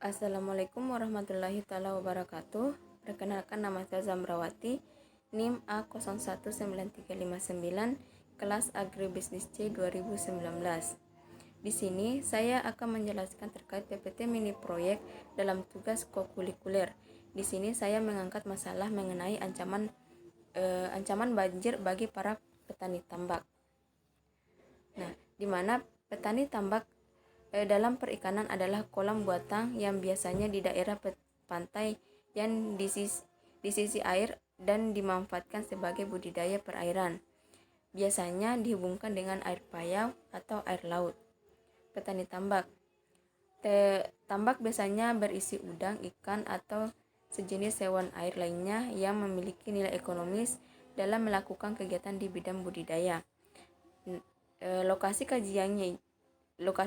Assalamualaikum warahmatullahi taala wabarakatuh. Perkenalkan, nama saya Zamrawati, NIM A019359, kelas Agribisnis C 2019. Di sini saya akan menjelaskan terkait PPT mini proyek dalam tugas kokurikuler. Di sini saya mengangkat masalah mengenai ancaman banjir bagi para petani tambak. Nah, di mana petani tambak dalam perikanan adalah kolam buatan yang biasanya di daerah pantai yang di sisi air dan dimanfaatkan sebagai budidaya perairan. Biasanya dihubungkan dengan air payau atau air laut. Petani tambak. Tambak biasanya berisi udang, ikan, atau sejenis hewan air lainnya yang memiliki nilai ekonomis dalam melakukan kegiatan di bidang budidaya. Lokasi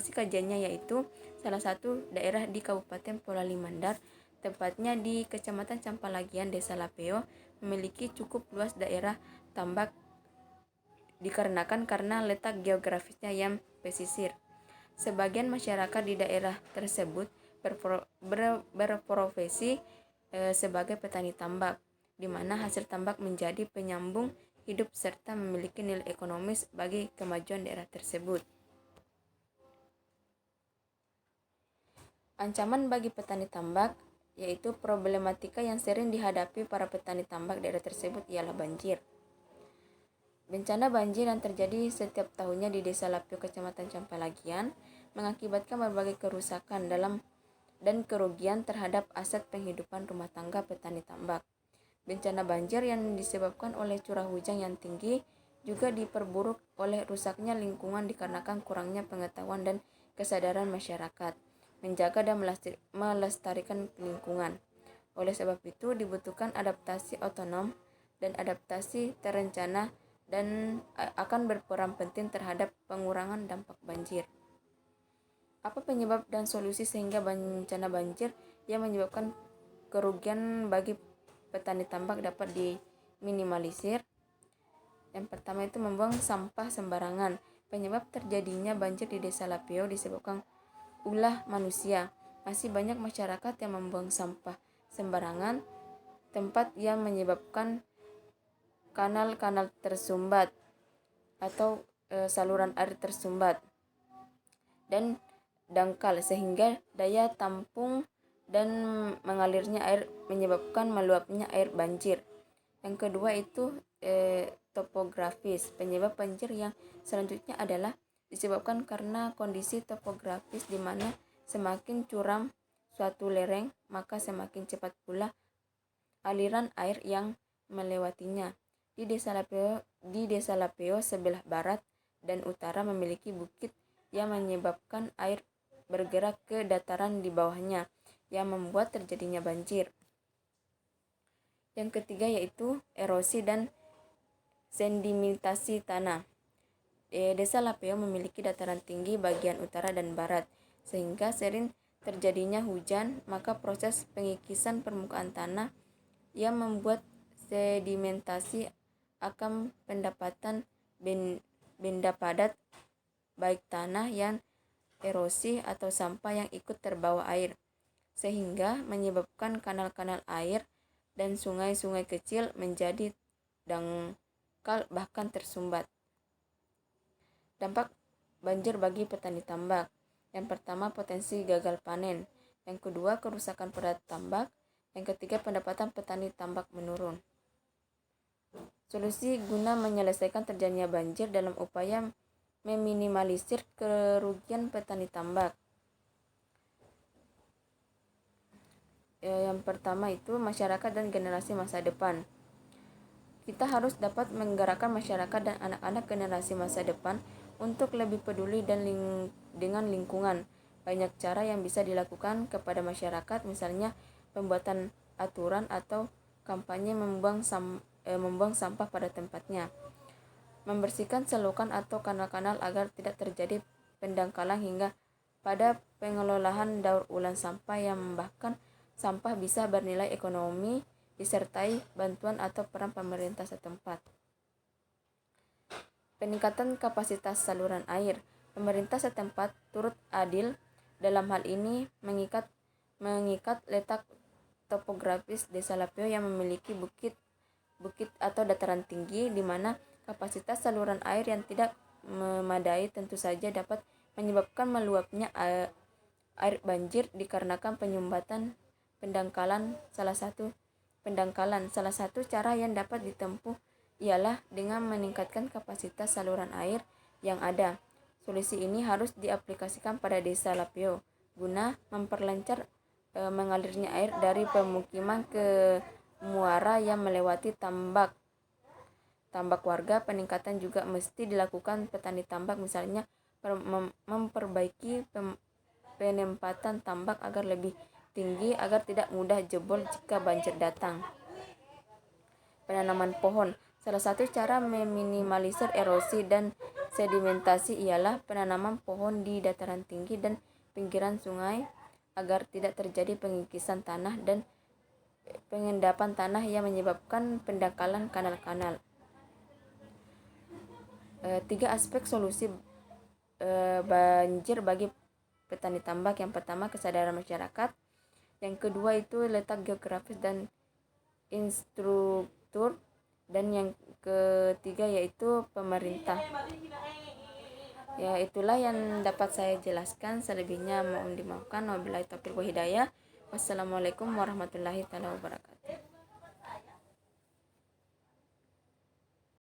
kajiannya yaitu salah satu daerah di Kabupaten Polali Mandar, tepatnya di Kecamatan Campalagian, Desa Lapeo, memiliki cukup luas daerah tambak dikarenakan karena letak geografisnya yang pesisir. Sebagian masyarakat di daerah tersebut berprofesi sebagai petani tambak, di mana hasil tambak menjadi penyambung hidup serta memiliki nilai ekonomis bagi kemajuan daerah tersebut. Ancaman bagi petani tambak, yaitu problematika yang sering dihadapi para petani tambak daerah tersebut ialah banjir. Bencana banjir yang terjadi setiap tahunnya di Desa Lapeo, Kecamatan Campalagian, mengakibatkan berbagai kerusakan dan kerugian terhadap aset penghidupan rumah tangga petani tambak. Bencana banjir yang disebabkan oleh curah hujan yang tinggi juga diperburuk oleh rusaknya lingkungan dikarenakan kurangnya pengetahuan dan kesadaran masyarakat menjaga dan melestarikan lingkungan. Oleh sebab itu dibutuhkan adaptasi otonom dan adaptasi terencana dan akan berperan penting terhadap pengurangan dampak banjir. Apa penyebab dan solusi sehingga bencana banjir yang menyebabkan kerugian bagi petani tambak dapat diminimalisir? Yang pertama itu membuang sampah sembarangan. Penyebab terjadinya banjir di Desa Lapeo disebabkan ulah manusia. Masih banyak masyarakat yang membuang sampah sembarangan, tempat yang menyebabkan kanal-kanal tersumbat atau saluran air tersumbat dan dangkal sehingga daya tampung dan mengalirnya air menyebabkan meluapnya air banjir. Yang kedua itu topografis. Penyebab banjir yang selanjutnya adalah disebabkan karena kondisi topografis di mana semakin curam suatu lereng, maka semakin cepat pula aliran air yang melewatinya. Di Desa Lapeo sebelah barat dan utara memiliki bukit yang menyebabkan air bergerak ke dataran di bawahnya yang membuat terjadinya banjir. Yang ketiga yaitu erosi dan sedimentasi tanah. Desa Lapeo memiliki dataran tinggi bagian utara dan barat, sehingga sering terjadinya hujan, maka proses pengikisan permukaan tanah yang membuat sedimentasi akan pendapatan benda padat, baik tanah yang erosi atau sampah yang ikut terbawa air, sehingga menyebabkan kanal-kanal air dan sungai-sungai kecil menjadi dangkal bahkan tersumbat. Dampak banjir bagi petani tambak. Yang pertama, potensi gagal panen. Yang kedua, kerusakan pada tambak. Yang ketiga, pendapatan petani tambak menurun. Solusi guna menyelesaikan terjadinya banjir dalam upaya meminimalisir kerugian petani tambak. Yang pertama itu masyarakat dan generasi masa depan. Kita harus dapat menggerakkan masyarakat dan anak-anak generasi masa depan untuk lebih peduli dengan lingkungan. Banyak cara yang bisa dilakukan kepada masyarakat, misalnya pembuatan aturan atau kampanye membuang sampah pada tempatnya. Membersihkan selokan atau kanal-kanal agar tidak terjadi pendangkalan hingga pada pengelolaan daur ulang sampah yang bahkan sampah bisa bernilai ekonomi disertai bantuan atau peran pemerintah setempat. Peningkatan kapasitas saluran air. Pemerintah setempat turut adil dalam hal ini mengikat mengikat letak topografis Desa Lapeo yang memiliki bukit atau dataran tinggi, di mana kapasitas saluran air yang tidak memadai tentu saja dapat menyebabkan meluapnya air banjir dikarenakan penyumbatan pendangkalan. Salah satu cara yang dapat ditempuh ialah dengan meningkatkan kapasitas saluran air yang ada. Solusi ini harus diaplikasikan pada Desa Lapeo guna memperlancar mengalirnya air dari pemukiman ke muara yang melewati tambak warga. Peningkatan juga mesti dilakukan petani tambak, misalnya memperbaiki penempatan tambak agar lebih tinggi agar tidak mudah jebol jika banjir datang. Penanaman pohon. Salah satu cara meminimalisir erosi dan sedimentasi ialah penanaman pohon di dataran tinggi dan pinggiran sungai agar tidak terjadi pengikisan tanah dan pengendapan tanah yang menyebabkan pendangkalan kanal-kanal. 3 aspek solusi banjir bagi petani tambak. Yang pertama, kesadaran masyarakat. Yang kedua itu letak geografis dan instruktur. Dan yang ketiga yaitu pemerintah. Ya, itulah yang dapat saya jelaskan. Selebihnya mohon dimaafkan. Wabillahi taufiq wal hidayah. Wassalamualaikum warahmatullahi wabarakatuh.